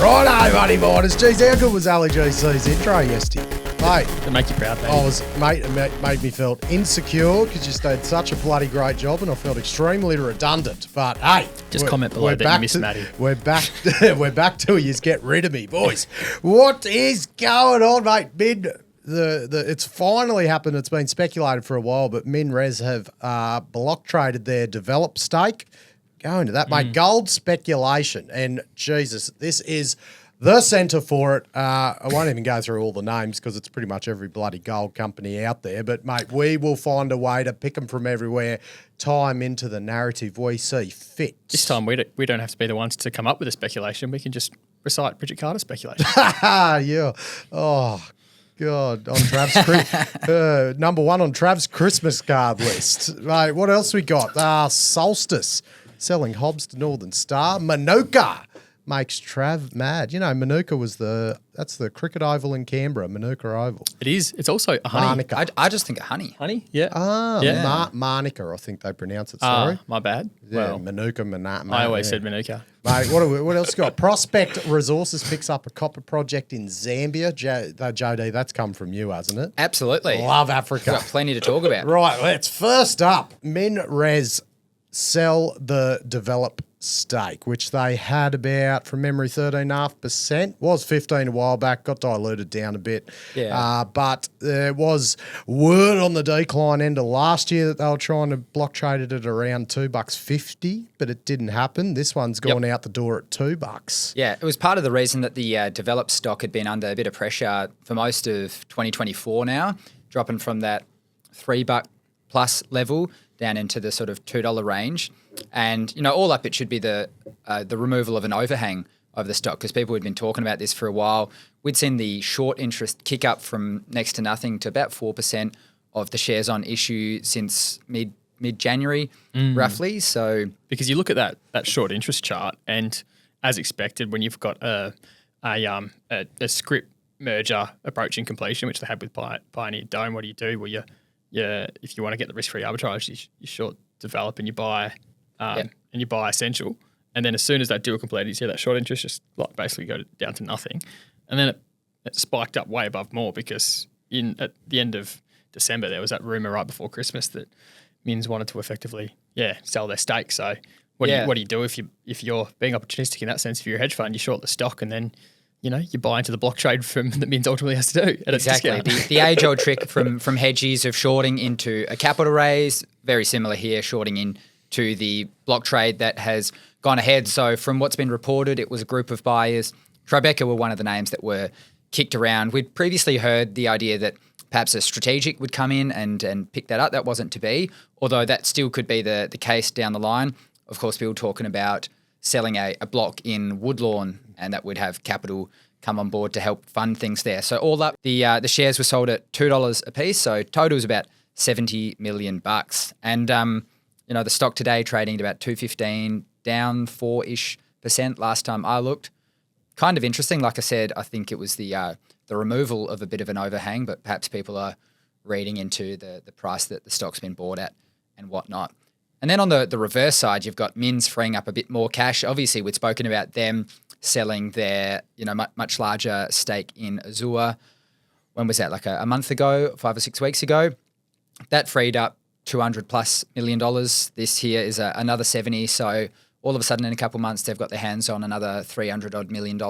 Righto, buddy miners. Geez, how good was Ali GC's intro yesterday? Mate, To make you proud, baby. it made me feel insecure because you did such a bloody great job and I felt extremely redundant. But hey, Just comment below that you miss Matty. We're back. We're back to you. Get rid of me, boys. What is going on, mate? It's finally happened. It's been speculated for a while, but MinRes have block traded their develop stake. Going to that, mate. Gold speculation, and Jesus, this is the centre for it. I won't even go through all the names because it's pretty much every bloody gold company out there. But, mate, we will find a way to pick them from everywhere, tie them into the narrative we see fit. This time we don't have to be the ones to come up with a speculation. We can just recite Bridget Carter's speculation. Yeah. Oh, God. On Trav's number one on Trav's Christmas card list. Mate, what else we got? Solstice. Selling Hobbes to Northern Star. Manuka makes Trav mad. You know, Manuka that's the cricket oval in Canberra, Manuka Oval. It is. It's also a honey. Manuka. I just think of honey. Honey? Yeah. Yeah. Manuka, I think they pronounce it. Sorry. My bad. Yeah, Well, Manuka, I always said Manuka. Mate, what else got? Prospect Resources picks up a copper project in Zambia. JD, that's come from you, hasn't it? Absolutely. Love Africa. We've got plenty to talk about. Right, let's first up, MinRes sell the develop stake, which they had about, from memory, 13.5%. Was 15 a while back, got diluted down a bit. Yeah. But there was word on the decline end of last year that they were trying to block trade it at around $2.50, but it didn't happen. This one's gone out the door at $2. Yeah, it was part of the reason that the developed stock had been under a bit of pressure for most of 2024 now, dropping from that $3 plus level down into the sort of $2 range. And, you know, all up it should be the removal of an overhang over the stock because people had been talking about this for a while. We'd seen the short interest kick up from next to nothing to about 4% of the shares on issue since mid-January, roughly. So Because you look at that short interest chart and as expected, when you've got a script merger approaching completion, which they had with Pioneer Dome, what do? Well, if you want to get the risk-free arbitrage, you short develop and you buy essential, and then as soon as that deal completed, you see that short interest just like basically go down to nothing, and then it spiked up way above more because at the end of December there was that rumor right before Christmas that Mins wanted to effectively sell their stake. So what do you do if you're being opportunistic in that sense? If you're a hedge fund, you short the stock and then you buy into the block trade from that Mins ultimately has to do. Exactly. The age-old trick from hedgies of shorting into a capital raise, very similar here, shorting into the block trade that has gone ahead. So from what's been reported, it was a group of buyers. Tribeca were one of the names that were kicked around. We'd previously heard the idea that perhaps a strategic would come in and pick that up. That wasn't to be, although that still could be the case down the line. Of course, we were talking about selling a block in Woodlawn, and that would have capital come on board to help fund things there. So all up, the shares were sold at $2 a piece. So total was about $70 million. And the stock today trading at about $2.15, down 4-ish% last time I looked. Kind of interesting. Like I said, I think it was the removal of a bit of an overhang, but perhaps people are reading into the price that the stock's been bought at and whatnot. And then on the reverse side, you've got Mins freeing up a bit more cash. Obviously, we'd spoken about them selling their much larger stake in Azure. When was that? Like a month ago, 5 or 6 weeks ago. That freed up $200+ million. This here is another 70. So all of a sudden, in a couple of months, they've got their hands on another $300 million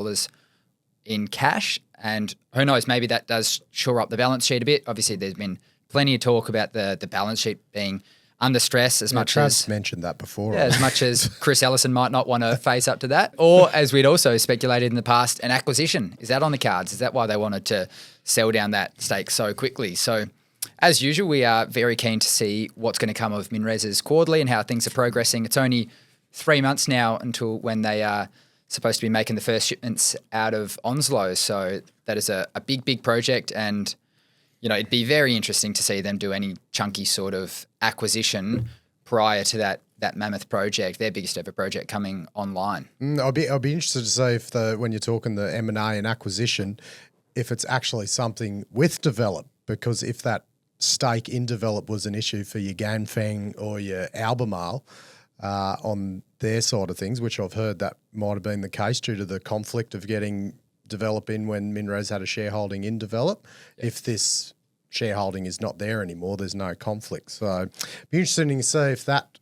in cash. And who knows, maybe that does shore up the balance sheet a bit. Obviously, there's been plenty of talk about the balance sheet being under stress as much as mentioned that before. Yeah, as much as Chris Ellison might not want to face up to that. Or as we'd also speculated in the past, an acquisition. Is that on the cards? Is that why they wanted to sell down that stake so quickly? So as usual, we are very keen to see what's going to come of MinRes' quarterly and how things are progressing. It's only 3 months now until when they are supposed to be making the first shipments out of Onslow. So that is a big project, and it'd be very interesting to see them do any chunky sort of acquisition prior to that mammoth project, their biggest ever project coming online. I'll be interested to see if when you're talking the M&A and acquisition, if it's actually something with Develop, because if that stake in Develop was an issue for your Ganfeng or your Albemarle, on their side of things, which I've heard that might have been the case due to the conflict of getting Develop in when MinRes had a shareholding in Develop. Yeah. If this shareholding is not there anymore, there's no conflict. So it'd be interesting to see if that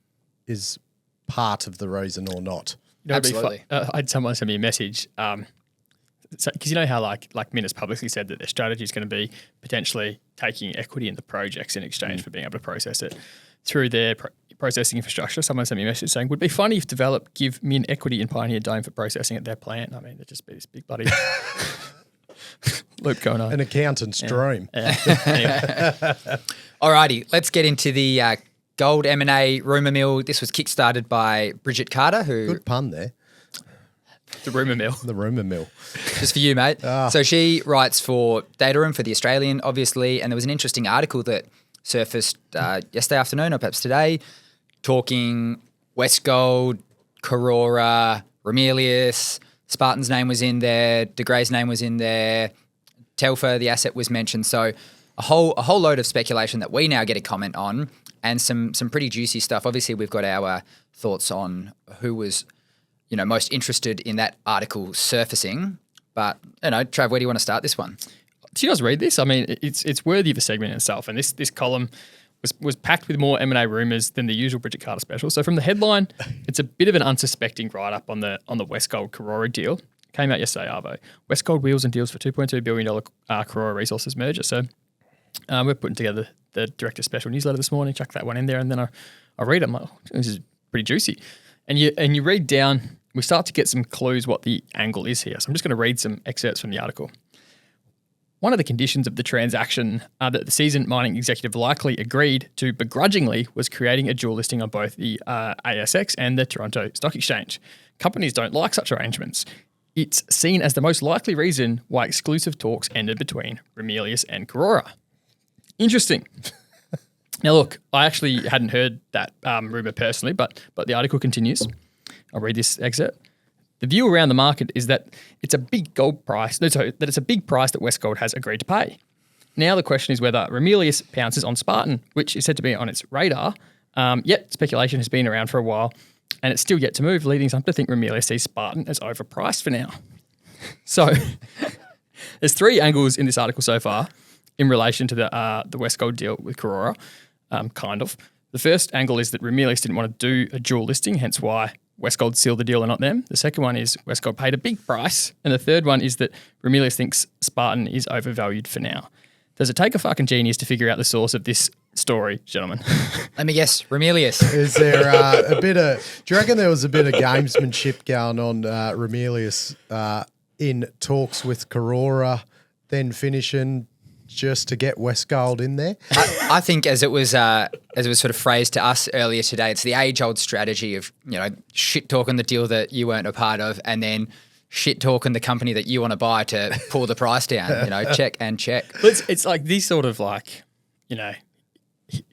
is part of the reason or not. Absolutely. I had someone send me a message because you know how like Min has publicly said that their strategy is going to be potentially taking equity in the projects in exchange for being able to process it through their processing infrastructure. Someone sent me a message saying, would be funny if Develop give Min equity in Pioneer Dome for processing at their plant. I mean, it'd just be this big bloody loop going on. An accountant's dream. Yeah. Anyway. Alrighty, let's get into the gold M&A rumour mill. This was kickstarted by Bridget Carter, who... Good pun there. The rumour mill. The rumour mill. Just for you, mate. So she writes for Data Room, for The Australian, obviously, and there was an interesting article that surfaced yesterday afternoon or perhaps today, talking Westgold, Karora, Ramelius, Spartan's name was in there, De Grey's name was in there, Telfer, the asset was mentioned. So a whole load of speculation that we now get a comment on, and some pretty juicy stuff. Obviously, we've got our thoughts on who was, most interested in that article surfacing. But, Trav, where do you want to start this one? Do you guys read this? I mean, it's worthy of a segment in itself. And this column was packed with more M&A rumours than the usual Bridget Carter special. So from the headline, it's a bit of an unsuspecting write-up on the Westgold Karora deal. Came out yesterday, Arvo. Westgold wheels and deals for $2.2 billion Karora Resources merger. So we're putting together the Director Special newsletter this morning, chuck that one in there, and then I read it. I'm like, this is pretty juicy. And you read down, we start to get some clues what the angle is here. So I'm just going to read some excerpts from the article. One of the conditions of the transaction that the seasoned mining executive likely agreed to begrudgingly was creating a dual listing on both the ASX and the Toronto Stock Exchange. Companies don't like such arrangements. It's seen as the most likely reason why exclusive talks ended between Ramelius and Karora. Interesting. Now, look, I actually hadn't heard that rumour personally, but the article continues. I'll read this excerpt. The view around the market is that it's a big gold price. That it's a big price that Westgold has agreed to pay. Now the question is whether Ramelius pounces on Spartan, which is said to be on its radar. Yet speculation has been around for a while, and it's still yet to move, leading some to think Ramelius sees Spartan as overpriced for now. So there's three angles in this article so far in relation to the Westgold deal with Karora. Kind of. The first angle is that Ramelius didn't want to do a dual listing, hence why Westgold sealed the deal and not them. The second one is Westgold paid a big price. And the third one is that Ramelius thinks Spartan is overvalued for now. Does it take a fucking genius to figure out the source of this story, gentlemen? Let me guess, Ramelius. Is there do you reckon there was a bit of gamesmanship going on Ramelius in talks with Karora, then finishing just to get Westgold in there? I think as it was sort of phrased to us earlier today, it's the age-old strategy of, shit-talking the deal that you weren't a part of and then shit-talking the company that you want to buy to pull the price down, check and check. But it's like these sort of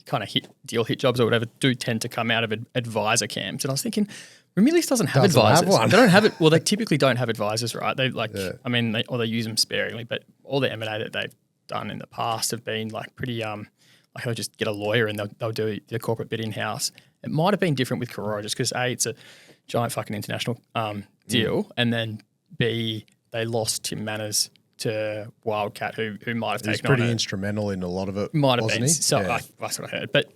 kind of deal hit jobs or whatever do tend to come out of advisor camps. And I was thinking, Ramelius doesn't have advisors. Have one. They don't have it. Well, they typically don't have advisors, right? They they use them sparingly, but all the M&A that they've done in the past have been pretty they'll just get a lawyer and they'll do the corporate bit in-house. It might have been different with Karora just because A, it's a giant fucking international deal, and then B, they lost Tim Manners to Wildcat, who might have taken on He's pretty instrumental in a lot of it, might have wasn't been. he? So Yeah. that's what I heard. But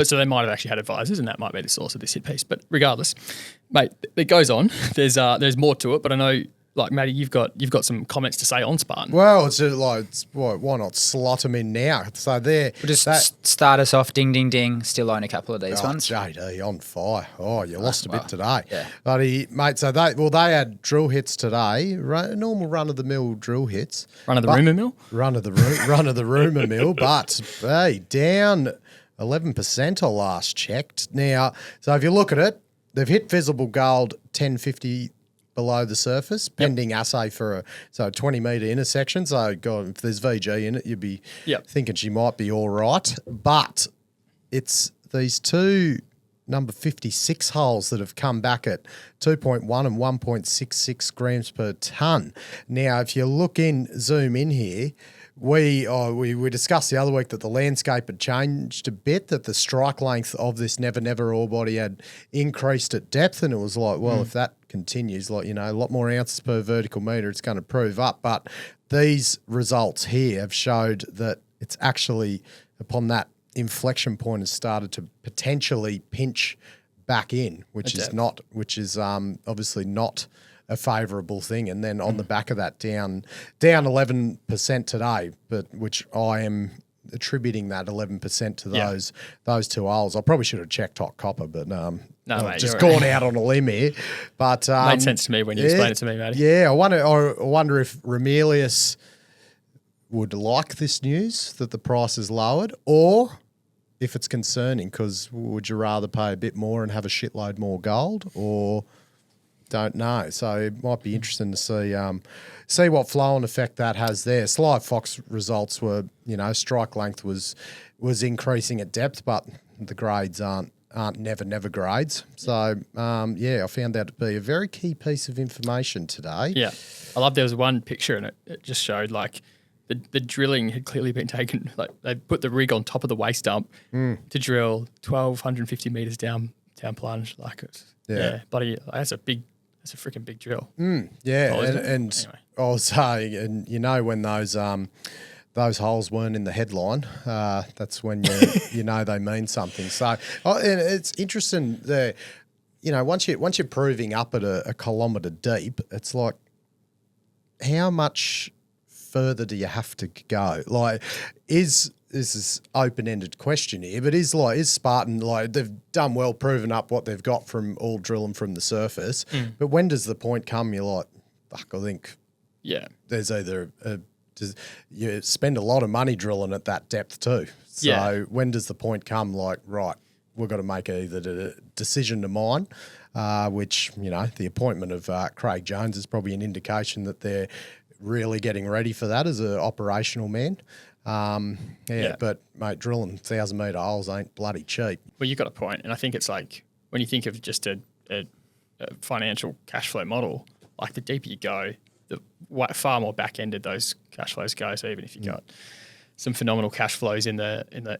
so they might have actually had advisors, and that might be the source of this hit piece. But regardless, mate, it goes on. There's more to it, but I know, Matty, you've got some comments to say on Spartan. Well, why not slot them in now? So there, We'll just start us off, ding, ding, ding. Still own a couple of these ones. JD on fire. Oh, you lost a bit today. Yeah. But so they had drill hits today, normal run-of-the-mill drill hits. Run of the rumour mill? Run of the rumour mill, but hey, down 11% I last checked. Now, so if you look at it, they've hit visible gold 1050 below the surface, pending assay for a 20-metre intersection. So, God, if there's VG in it, you'd be thinking she might be all right. But it's these two number 56 holes that have come back at 2.1 and 1.66 grams per tonne. Now, if you zoom in here, we discussed the other week that the landscape had changed a bit, that the strike length of this Never Never ore body had increased at depth, and it was like, well, if that continues, like, a lot more ounces per vertical metre, it's going to prove up. But these results here have showed that it's actually, upon that inflection point, has started to potentially pinch back in, which is obviously not a favourable thing. And then on the back of that, down 11% today, but which I am attributing that 11% to those two holes. I probably should have checked hot copper, but mate, just gone out on a limb here. But made sense to me when you explained it to me, matey. Yeah, I wonder if Ramelius would like this news that the price is lowered, or if it's concerning, because would you rather pay a bit more and have a shitload more gold, or don't know? So it might be interesting to see what flow and effect that has there. Sly Fox results were, strike length was increasing at depth, but the grades aren't never grades. So I found that to be a very key piece of information today. Yeah, I love there was one picture and it just showed like the drilling had clearly been taken. Like they put the rig on top of the waste dump to drill 1,250 meters down plunge. Like buddy, that's a freaking big drill. Yeah, Oh, and anyway. I was saying, and when those holes weren't in the headline, that's when you know they mean something. So, and it's interesting there. Once you're proving up at a kilometre deep, it's like, how much further do you have to go? Like, this is open-ended question here, but is Spartan, like, they've done well proving up what they've got from all drilling from the surface, but when does the point come you're like, fuck, I think there's either you spend a lot of money drilling at that depth too. So when does the point come like, right, we've got to make either a decision to mine, which, the appointment of Craig Jones is probably an indication that they're really getting ready for that as an operational man. But mate, drilling 1,000 metre holes ain't bloody cheap. Well, you've got a point, and I think it's like when you think of just a financial cash flow model, like the deeper you go, the far more back-ended those cash flows go. So even if you got some phenomenal cash flows in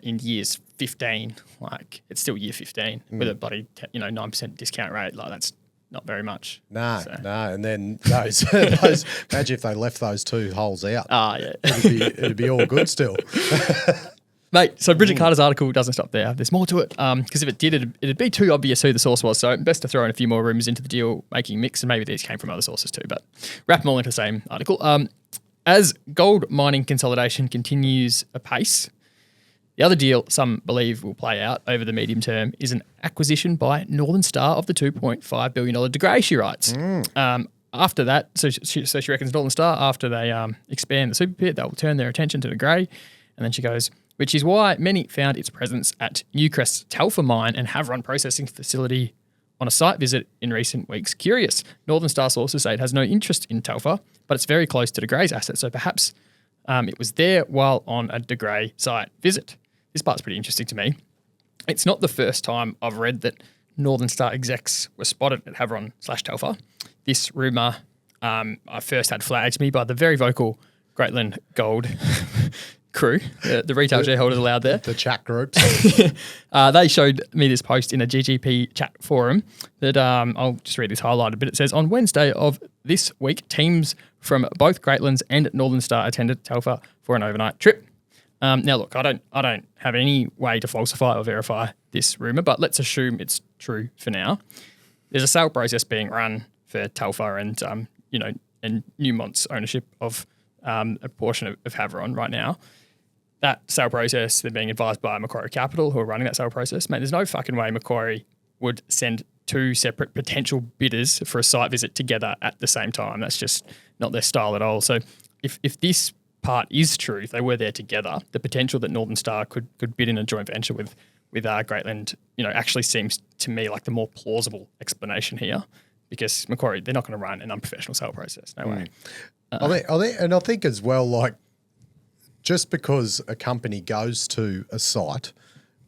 years 15, like it's still year 15 with a bloody 9% discount rate. Like that's not very much. No. And then those imagine if they left those two holes out. It'd be all good still. Mate, so Bridget Carter's article doesn't stop there. There's more to it, because if it did, it'd be too obvious who the source was. So best to throw in a few more rumours into the deal-making mix, and maybe these came from other sources too, but wrap them all into the same article. As gold mining consolidation continues apace, the other deal some believe will play out over the medium term is an acquisition by Northern Star of the $2.5 billion De Grey, she writes. After that, so she reckons Northern Star, after they expand the super pit, they'll turn their attention to De Grey. And then she goes, which is why many found its presence at Newcrest's Telfer mine and Havron processing facility on a site visit in recent weeks curious. Northern Star sources say it has no interest in Telfer, but it's very close to De Grey's asset, so perhaps it was there while on a De Grey site visit. This part's pretty interesting to me. It's not the first time I've read that Northern Star execs were spotted at Havron/Telfer. This rumour I first had flagged to me by the very vocal Greatland Gold crew, the retail shareholders allowed there. The chat groups. They showed me this post in a GGP chat forum that I'll just read this highlighted, but it says, on Wednesday of this week, teams from both Greatlands and Northern Star attended Telfer for an overnight trip. Now, look, I don't have any way to falsify or verify this rumour, but let's assume it's true for now. There's a sale process being run for Telfer and and Newmont's ownership of a portion of Havron right now. That sale process, they're being advised by Macquarie Capital, who are running that sale process. Mate, there's no fucking way Macquarie would send two separate potential bidders for a site visit together at the same time. That's just not their style at all. So if this part is true, if they were there together, the potential that Northern Star could bid in a joint venture with Greatland, actually seems to me like the more plausible explanation here, because Macquarie, they're not going to run an unprofessional sale process. No way. I think as well, like, just because a company goes to a site,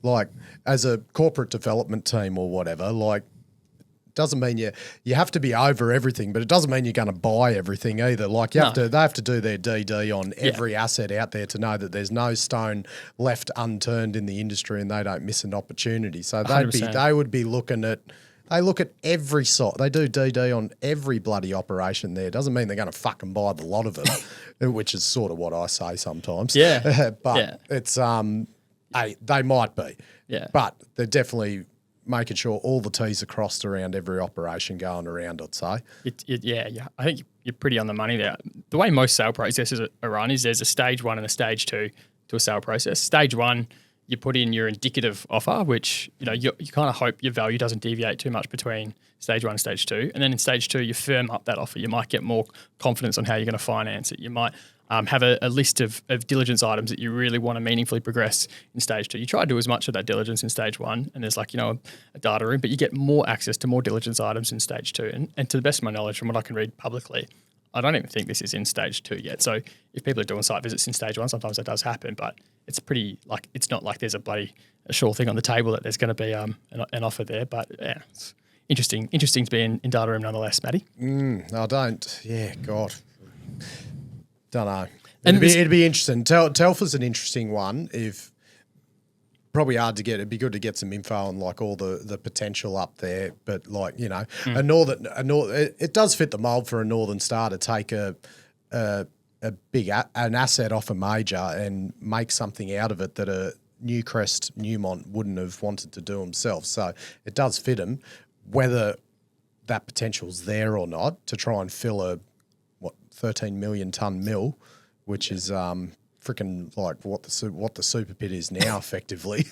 like as a corporate development team or whatever, like doesn't mean you have to be over everything, but it doesn't mean you're going to buy everything either. Like they have to do their DD on every asset out there to know that there's no stone left unturned in the industry and they don't miss an opportunity. So they would be looking at. They look at every site. They do DD on every bloody operation there. Doesn't mean they're going to fucking buy the lot of it, which is sort of what I say sometimes. Yeah. But it's they might be. Yeah. But they're definitely making sure all the T's are crossed around every operation going around, I'd say. Yeah. I think you're pretty on the money there. The way most sale processes are run is there's a stage 1 and a stage 2 to a sale process. Stage 1, you put in your indicative offer, which you kind of hope your value doesn't deviate too much between stage 1 and stage 2. And then in stage 2, you firm up that offer. You might get more confidence on how you're going to finance it. You might have a list of diligence items that you really want to meaningfully progress in stage 2. You try to do as much of that diligence in stage 1, and there's a data room, but you get more access to more diligence items in stage 2. And to the best of my knowledge, from what I can read publicly, I don't even think this is in stage 2 yet. So if people are doing site visits in stage 1, sometimes that does happen, but it's pretty it's not like there's a sure thing on the table that there's going to be an offer there. But yeah, it's interesting to be in data room nonetheless, Matty. I don't. Yeah, God, don't know. It'd be interesting. Telfer's an interesting one. If probably hard to get. It'd be good to get some info on like all the potential up there. But it does fit the mold for a Northern Star to take an asset off a major and make something out of it that a Newcrest Newmont wouldn't have wanted to do themselves. So it does fit them. Whether that potential's there or not to try and fill a 13 million ton mill, which is freaking like what the super pit is now effectively.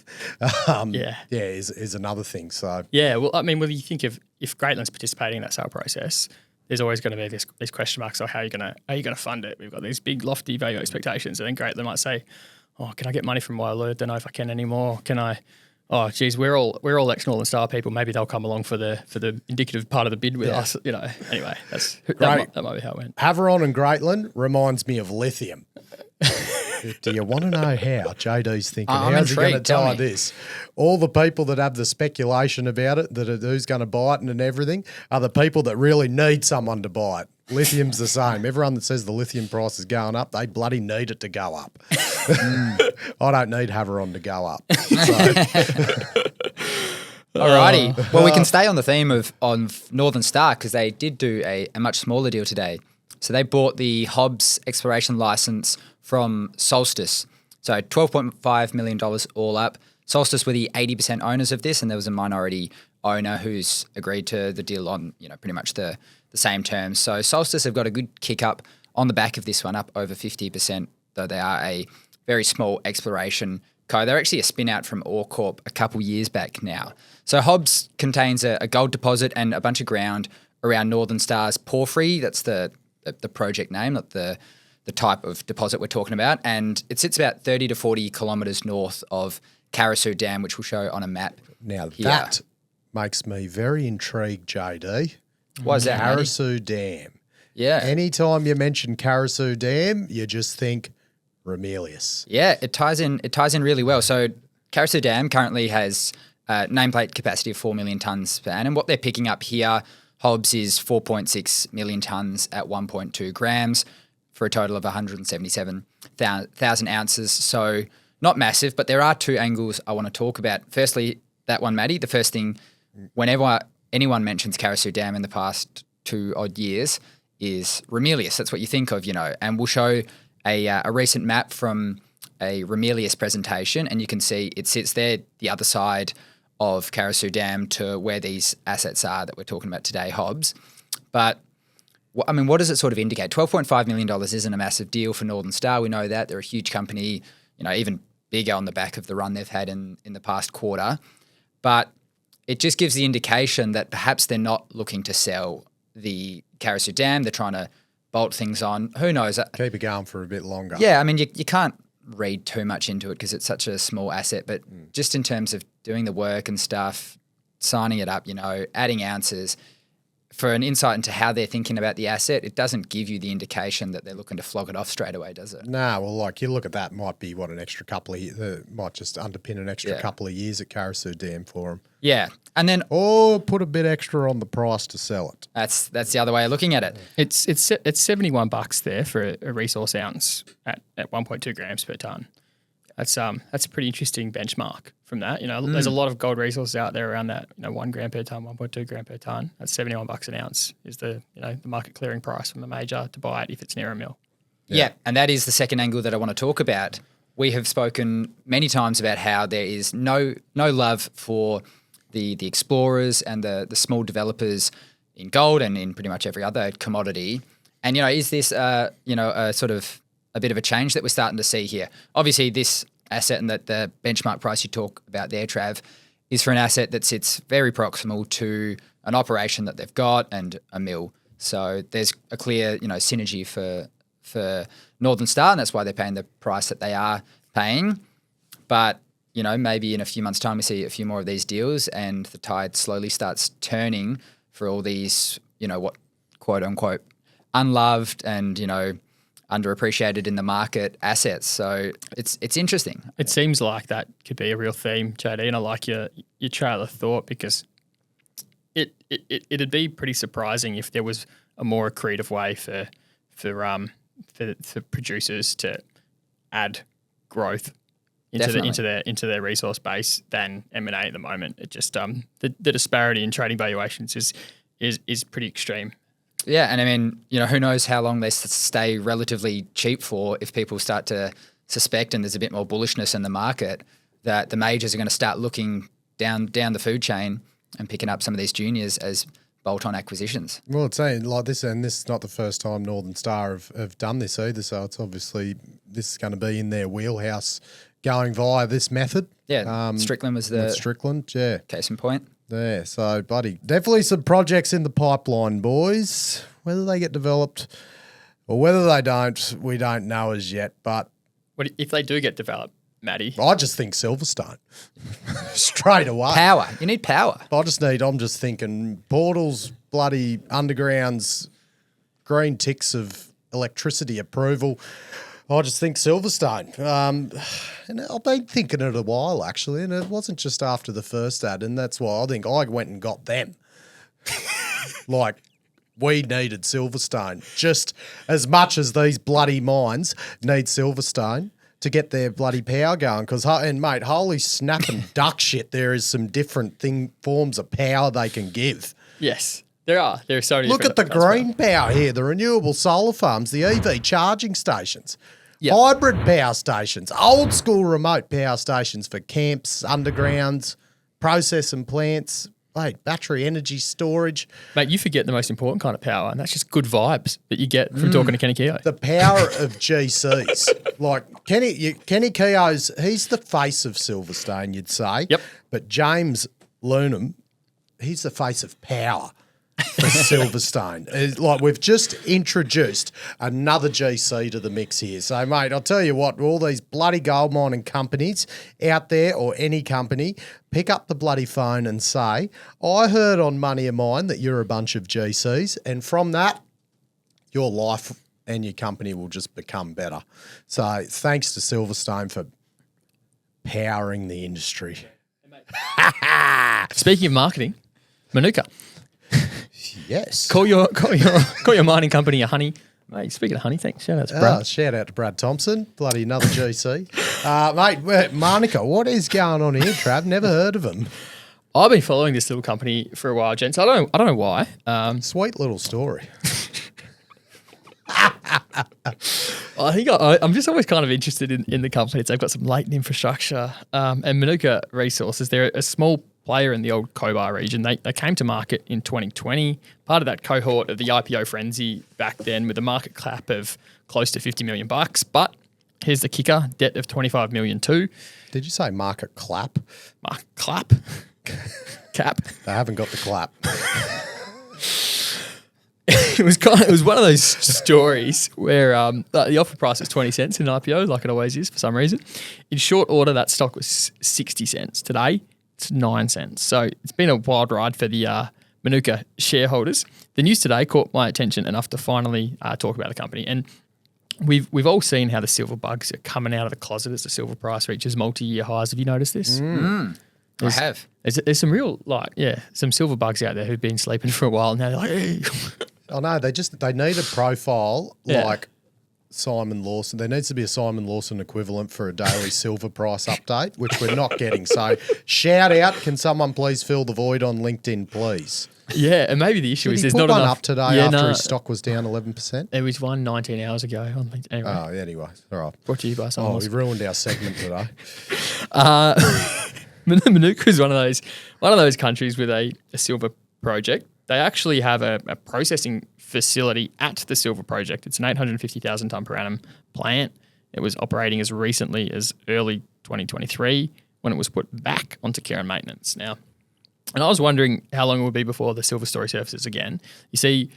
Is another thing. So well, I mean, whether you think if Greatland's participating in that sale process, there's always going to be these question marks of how are you going to fund it? We've got these big lofty value expectations, and then Greatland might say, "Oh, can I get money from Wyloo? Don't know if I can anymore. Can I? Oh, geez, we're all ex-Northern Star people. Maybe they'll come along for the indicative part of the bid with us. Anyway, that might be how it went. Havieron and Greatland reminds me of lithium. Do you want to know how JD's thinking? How's he going to tie this? All the people that have the speculation about it, who's going to buy it and everything, are the people that really need someone to buy it. Lithium's the same. Everyone that says the lithium price is going up, they bloody need it to go up. I don't need Havieron to go up. Alrighty. Well, we can stay on the theme of Northern Star because they did do a much smaller deal today. So they bought the Hobbes exploration license from Solstice. So $12.5 million all up. Solstice were the 80% owners of this, and there was a minority owner who's agreed to the deal on pretty much the same terms. So Solstice have got a good kick up on the back of this one, up over 50%, though they are a very small exploration co. They're actually a spin out from OreCorp a couple years back now. So Hobbes contains a gold deposit and a bunch of ground around Northern Star's porphyry. That's the project name, not the type of deposit we're talking about. And it sits about 30 to 40 kilometres north of Karora Dam, which we'll show on a map. Now that makes me very intrigued, JD. Why is that, Karora Dam. Yeah. Anytime you mention Karora Dam, you just think Ramelius. Yeah, it ties in really well. So Karora Dam currently has nameplate capacity of 4 million tonnes per annum. What they're picking up here, Hobbes, is 4.6 million tonnes at 1.2 grams for a total of 177,000 ounces. So not massive, but there are two angles I want to talk about. Firstly, that one, Matty, the first thing, whenever anyone mentions Karora Dam in the past 2 odd years is Ramelius. That's what you think of, and we'll show a recent map from a Ramelius presentation, and you can see it sits there, the other side of Karora Dam to where these assets are that we're talking about today, Hobbes. But, I mean, what does it sort of indicate? $12.5 million isn't a massive deal for Northern Star. We know that. They're a huge company, even bigger on the back of the run they've had in the past quarter. But it just gives the indication that perhaps they're not looking to sell the Karora Dam. They're trying to bolt things on. Who knows? Keep it going for a bit longer. Yeah, I mean, you can't read too much into it because it's such a small asset, but just in terms of doing the work and stuff, signing it up, adding ounces, for an insight into how they're thinking about the asset, it doesn't give you the indication that they're looking to flog it off straight away, does it? No, well, like you look at that, might be an extra couple of years, might just underpin an extra couple of years at Karora Dam for them. Yeah. And then Or put a bit extra on the price to sell it. that's the other way of looking at it. It's $71 there for a resource ounce at 1.2 grams per ton. That's a pretty interesting benchmark from that. There's a lot of gold resources out there around that, 1 gram per ton, 1.2 gram per ton. That's $71 an ounce is the market clearing price from the major to buy it if it's near a mill. Yeah. And that is the second angle that I want to talk about. We have spoken many times about how there is no love for the explorers and the small developers in gold and in pretty much every other commodity. And, is this, a sort of a bit of a change that we're starting to see here? Obviously, this asset and that the benchmark price you talk about there, Trav, is for an asset that sits very proximal to an operation that they've got and a mill. So there's a clear, synergy for Northern Star, and that's why they're paying the price that they are paying. But, maybe in a few months' time we see a few more of these deals and the tide slowly starts turning for all these, what quote unquote unloved and, underappreciated in the market assets. So it's interesting. It seems like that could be a real theme, JD, and I like your trail of thought because it'd be pretty surprising if there was a more accretive way for producers to add growth into their resource base than M&A at the moment. It just the disparity in trading valuations is pretty extreme. Yeah, and I mean, who knows how long they stay relatively cheap for if people start to suspect and there's a bit more bullishness in the market that the majors are going to start looking down the food chain and picking up some of these juniors as bolt-on acquisitions. Well, it's saying like this, and this is not the first time Northern Star have done this either, so it's obviously this is going to be in their wheelhouse going via this method. Yeah, Strickland was with Strickland, yeah. Case in point. Yeah, so, buddy, definitely some projects in the pipeline, boys. Whether they get developed or whether they don't, we don't know as yet. But what if they do get developed, Matty? I just think Silverstone straight away. Power. You need power. I'm just thinking portals, bloody undergrounds, green ticks of electricity approval. I just think Silverstone. And I've been thinking it a while, actually, and it wasn't just after the first ad, and that's why I think I went and got them. Like, we needed Silverstone just as much as these bloody mines need Silverstone to get their bloody power going. And, mate, holy snapping duck shit, there is some different forms of power they can give. Yes. There are so many. Look at the green power here, the renewable solar farms, the EV charging stations, hybrid power stations, old school remote power stations for camps, undergrounds, processing plants, battery energy storage. Mate, you forget the most important kind of power, and that's just good vibes that you get from talking to Kenny Keogh. The power of GCs. Like Kenny Keogh's, he's the face of Silverstone, you'd say. Yep. But James Lunham, he's the face of power for Silverstone. It's like we've just introduced another GC to the mix here. So, mate, I'll tell you what, all these bloody gold mining companies out there or any company, pick up the bloody phone and say, I heard on Money of Mine that you're a bunch of GCs, and from that, your life and your company will just become better. So thanks to Silverstone for powering the industry. Speaking of marketing, Manuka. Yes. Call your mining company a honey. Mate, speaking of honey, thanks. Shout out to Brad. Shout out to Brad Thompson, bloody another GC. Mate, Manuka, what is going on here, Trav? Never heard of him. I've been following this little company for a while, gents. I don't know why. Sweet little story. I think I'm just always kind of interested in the company. They've got some latent infrastructure. And Manuka Resources, they're a small player in the old Cobar region. They came to market in 2020, part of that cohort of the IPO frenzy back then with a market cap of close to $50 million. But here's the kicker, debt of $25 million too. Did you say market clap? Market clap? Cap? They haven't got the clap. It was one of those stories where the offer price was 20 cents in an IPO, like it always is for some reason. In short order, that stock was 60 cents. Today, it's 9 cents. So it's been a wild ride for the Manuka shareholders. The news today caught my attention enough to finally talk about the company. And we've all seen how the silver bugs are coming out of the closet as the silver price reaches multi-year highs. Have you noticed this? I have. There's some real, some silver bugs out there who've been sleeping for a while, and now they're like, hey. Oh, no, they need a profile like Simon Lawson. There needs to be a Simon Lawson equivalent for a daily silver price update, which we're not getting. So shout out, can someone please fill the void on LinkedIn, please? Yeah, and maybe the issue is there's not one enough up today after his stock was down 11%. There was one 19 hours ago on LinkedIn. Anyway. Oh, anyway, all right. Brought to you by someone else. We've ruined our segment today. Manuka is one of those countries with a silver project. They actually have a processing facility at the silver project. It's an 850,000 tonne per annum plant. It was operating as recently as early 2023 when it was put back onto care and maintenance. Now, and I was wondering how long it would be before the silver story surfaces again. You see,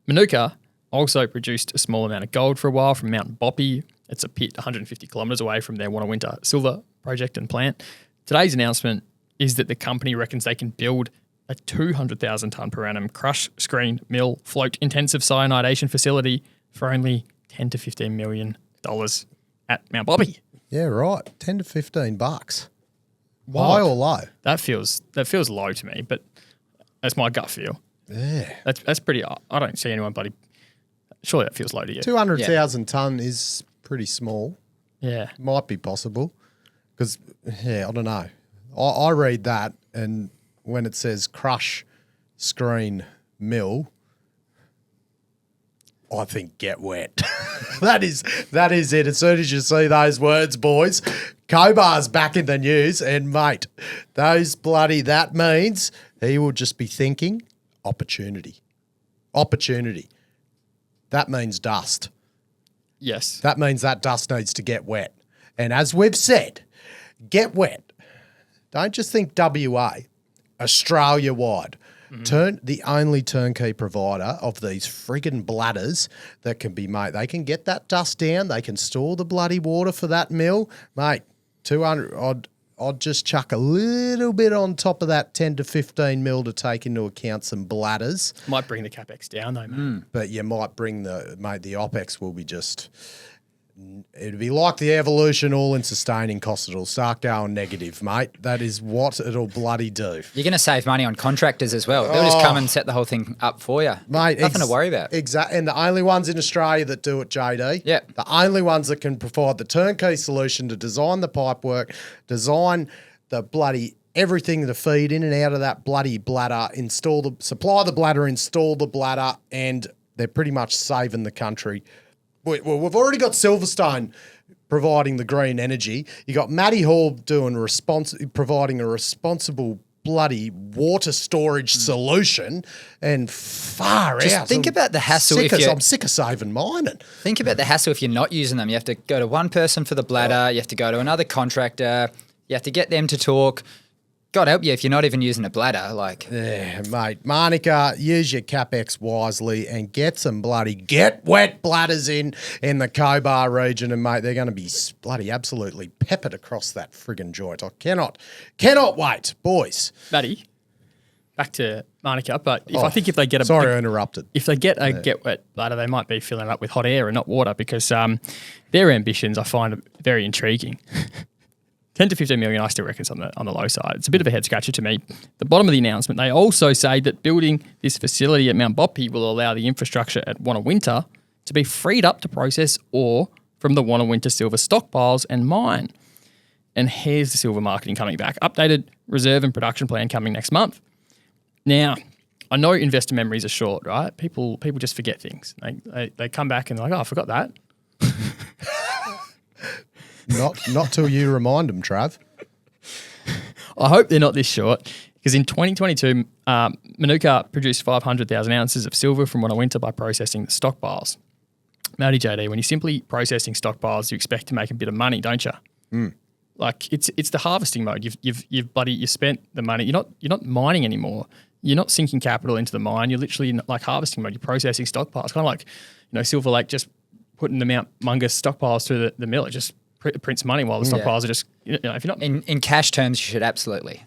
Manuka also produced a small amount of gold for a while from Mount Boppy. It's a pit 150 kilometres away from their Wannawinta silver project and plant. Today's announcement is that the company reckons they can build a 200,000 tonne per annum crush, screen, mill, float intensive cyanidation facility for only $10 to $15 million at Mount Boppy. Yeah, right. 10 to 15 bucks. High or low? That feels low to me, but that's my gut feel. Yeah. That's pretty. I don't see anyone bloody. Surely that feels low to you. 200,000 tonne is pretty small. Yeah. Might be possible. Because, I don't know. I read that, and when it says crush, screen, mill, I think GetWet. that is it. As soon as you see those words, boys, Cobar's back in the news, and mate, that means he will just be thinking opportunity. Opportunity. That means dust. Yes. That means that dust needs to get wet. And as we've said, GetWet. Don't just think WA, Australia-wide. The only turnkey provider of these friggin' bladders that can be made. They can get that dust down. They can store the bloody water for that mill. Mate, 200, I'd just chuck a little bit on top of that 10 to 15 mil to take into account some bladders. Might bring the capex down though, mate. But you might bring the OPEX will be just... It'd be like the evolution all in sustaining costs. It'll start going negative, mate. That is what it'll bloody do. You're going to save money on contractors as well. They'll just come and set the whole thing up for you. Mate, nothing to worry about. Exactly. And the only ones in Australia that do it, JD. Yeah. The only ones that can provide the turnkey solution to design the pipework, design the bloody everything to feed in and out of that bloody bladder, supply the bladder, install the bladder, and they're pretty much saving the country. We've already got Silverstone providing the green energy. You got Matt.hall providing a responsible bloody water storage solution, and far Just out. think about the hassle I'm sick of saving mine. Think about the hassle if you're not using them. You have to go to one person for the bladder. You have to go to another contractor. You have to get them to talk. God help you if you're not even using a bladder. Yeah, mate. Manuka, use your capex wisely and get some bloody GetWet bladders in the Cobar region, and mate, they're going to be bloody absolutely peppered across that friggin' joint. I cannot wait, boys. Matty, back to Manuka, but I think if they get I interrupted. If they get a GetWet bladder, they might be filling it up with hot air and not water, because their ambitions I find very intriguing. 10 to 15 million, I still reckon, is on the low side. It's a bit of a head scratcher to me. The bottom of the announcement, they also say that building this facility at Mount Boppy will allow the infrastructure at Wannawinta to be freed up to process ore from the Wannawinta silver stockpiles and mine. And here's the silver marketing coming back. Updated reserve and production plan coming next month. Now, I know investor memories are short, right? People just forget things. They come back and they're like, oh, I forgot that. Not till you remind them, Trav. I hope they're not this short, because in 2022, Manuka produced 500,000 ounces of silver from Wannawinta by processing the stockpiles. Matty JD, when you're simply processing stockpiles, you expect to make a bit of money, don't you? Like it's the harvesting mode. You've spent the money. You're not mining anymore. You're not sinking capital into the mine. You're literally in like harvesting mode. You're processing stockpiles, kind of like Silver Lake just putting the Mount Mungus stockpiles through the mill. It just prints money while the stockpiles are just, if you're not in cash terms, you should absolutely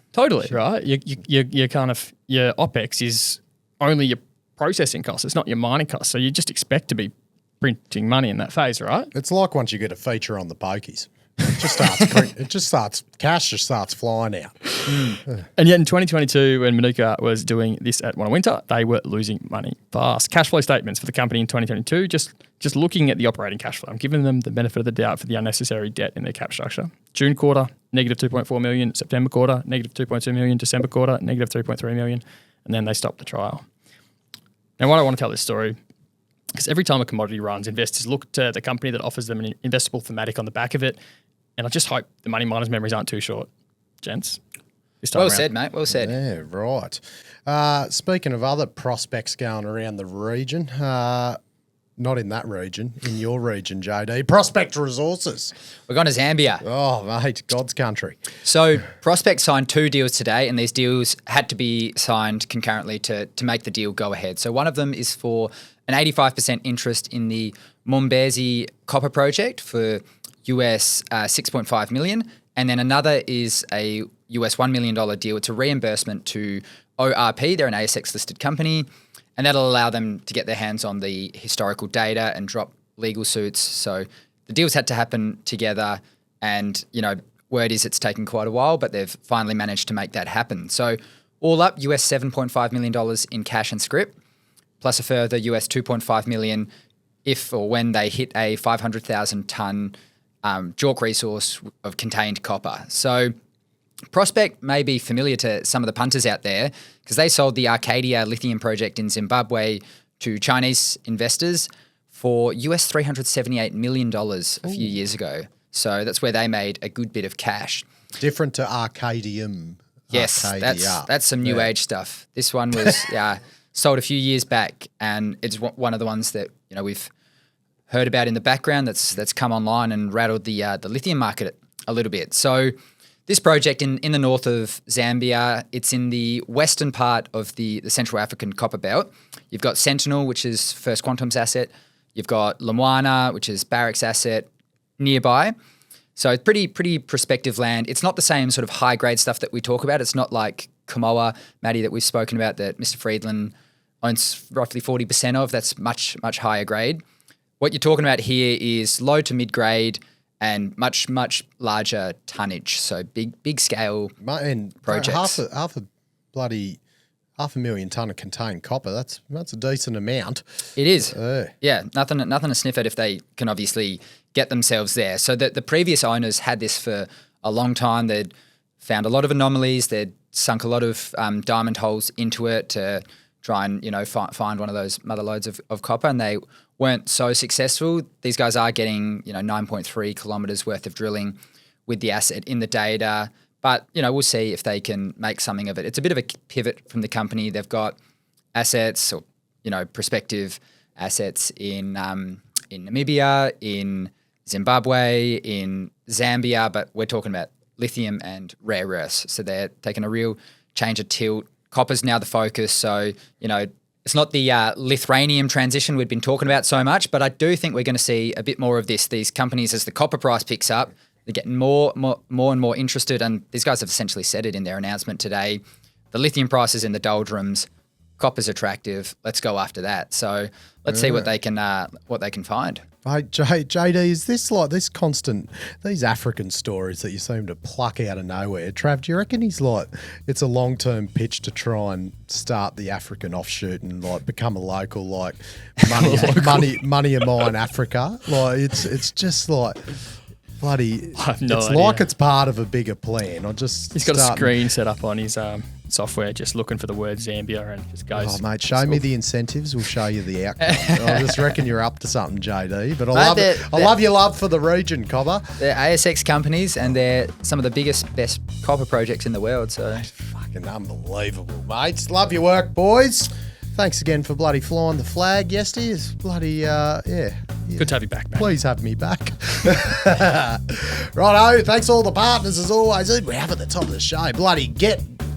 right. You kind of your OPEX is only your processing costs. It's not your mining costs. So you just expect to be printing money in that phase, right? It's like once you get a feature on the pokies, cash just starts flying out. And yet in 2022, when Manuka was doing this at Winter, they were losing money fast. Cash flow statements for the company in 2022, just looking at the operating cash flow. I'm giving them the benefit of the doubt for the unnecessary debt in their cap structure. June quarter, negative 2.4 million. September quarter, negative 2.2 million. December quarter, negative 3.3 million. And then they stopped the trial. Now, why do I want to tell this story? Because every time a commodity runs, investors look to the company that offers them an investable thematic on the back of it. And I just hope the money miners' memories aren't too short, gents. Well said, mate. Well said. Yeah, right. Speaking of other prospects going around the region, not in that region, in your region, JD, Prospect Resources. We're going to Zambia. Oh, mate, God's country. So Prospect signed 2 deals today, and these deals had to be signed concurrently to make the deal go ahead. So one of them is for an 85% interest in the Mombezi copper project for US 6.5 million. And then another is a US $1 million deal. It's a reimbursement to ORP. They're an ASX-listed company. And that'll allow them to get their hands on the historical data and drop legal suits. So the deals had to happen together. And, word is it's taken quite a while, but they've finally managed to make that happen. So all up, US $7.5 million in cash and scrip, plus a further US $2.5 million if or when they hit a 500,000 tonne JORC resource of contained copper. So Prospect may be familiar to some of the punters out there because they sold the Arcadia lithium project in Zimbabwe to Chinese investors for US $378 million a few years ago. So that's where they made a good bit of cash. Different to Arcadium. Yes, Arcadia. that's some new age stuff. This one was sold a few years back, and it's one of the ones that we've heard about in the background that's come online and rattled the lithium market a little bit. So this project in the north of Zambia, it's in the western part of the Central African copper belt. You've got Sentinel, which is First Quantum's asset. You've got Lumwana, which is Barrick's asset nearby. So it's pretty prospective land. It's not the same sort of high-grade stuff that we talk about. It's not like Kamoa, Matty, that we've spoken about that Mr. Friedland owns roughly 40% of. That's much, much higher grade. What you're talking about here is low to mid-grade and much, much larger tonnage. So big scale projects. Half a million tonne of contained copper. That's a decent amount. It is. Yeah, nothing to sniff at if they can obviously get themselves there. So the previous owners had this for a long time. They'd found a lot of anomalies. They'd sunk a lot of diamond holes into it to try and find one of those mother lodes of copper, and they weren't so successful. These guys are getting 9.3 kilometres worth of drilling with the asset in the data, but we'll see if they can make something of it. It's a bit of a pivot from the company. They've got assets or prospective assets in Namibia, in Zimbabwe, in Zambia, but we're talking about lithium and rare earths. So they're taking a real change of tilt. Copper's now the focus, so it's not the lithium transition we've been talking about so much, but I do think we're going to see a bit more of this. These companies, as the copper price picks up, they're getting more and more interested, and these guys have essentially said it in their announcement today. The lithium price is in the doldrums. Copper's attractive. Let's go after that. So let's see what they can find. Hey, JD, is this like this constant, these African stories that you seem to pluck out of nowhere? Trav, do you reckon he's like, it's a long-term pitch to try and start the African offshoot and like become a local, like money of mine Africa? Like it's just like bloody, I have no it's idea. Like it's part of a bigger plan. He's got a screen set up on his software just looking for the word Zambia and just goes. Oh, mate, show me the incentives. We'll show you the outcome. I just reckon you're up to something, JD. But I love your love for the region, Cobar. They're ASX companies and they're some of the biggest, best copper projects in the world. So fucking unbelievable, mates. Love your work, boys. Thanks again for bloody flying the flag yesterday. It's bloody, yeah. Good to have you back, man. Please have me back. Righto, thanks all the partners as always. We have at the top of the show. Bloody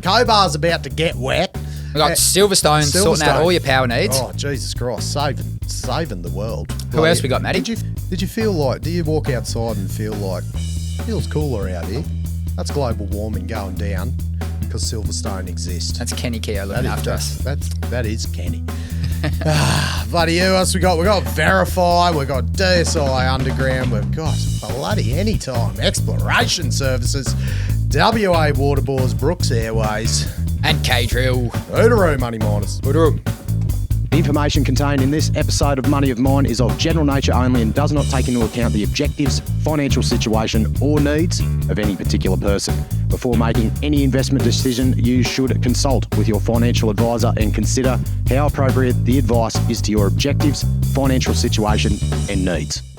Cobar's about to get wet. We've got Silverstone sorting out all your power needs. Oh, Jesus Christ, saving the world. Who else we got, Matty? Did you feel like, do you walk outside and feel like, it feels cooler out here? That's global warming going down because Silverstone exists. That's Kenny Keogh looking after us. That is Kenny. Bloody who else we got? We got VRIFY, we got DSI Underground, we've got bloody Anytime Exploration Services, WA Waterbores, Brooks Airways, And K-Drill. Oodoroo Money Miners. The information contained in this episode of Money of Mine is of general nature only and does not take into account the objectives, financial situation or needs of any particular person. Before making any investment decision, you should consult with your financial advisor and consider how appropriate the advice is to your objectives, financial situation and needs.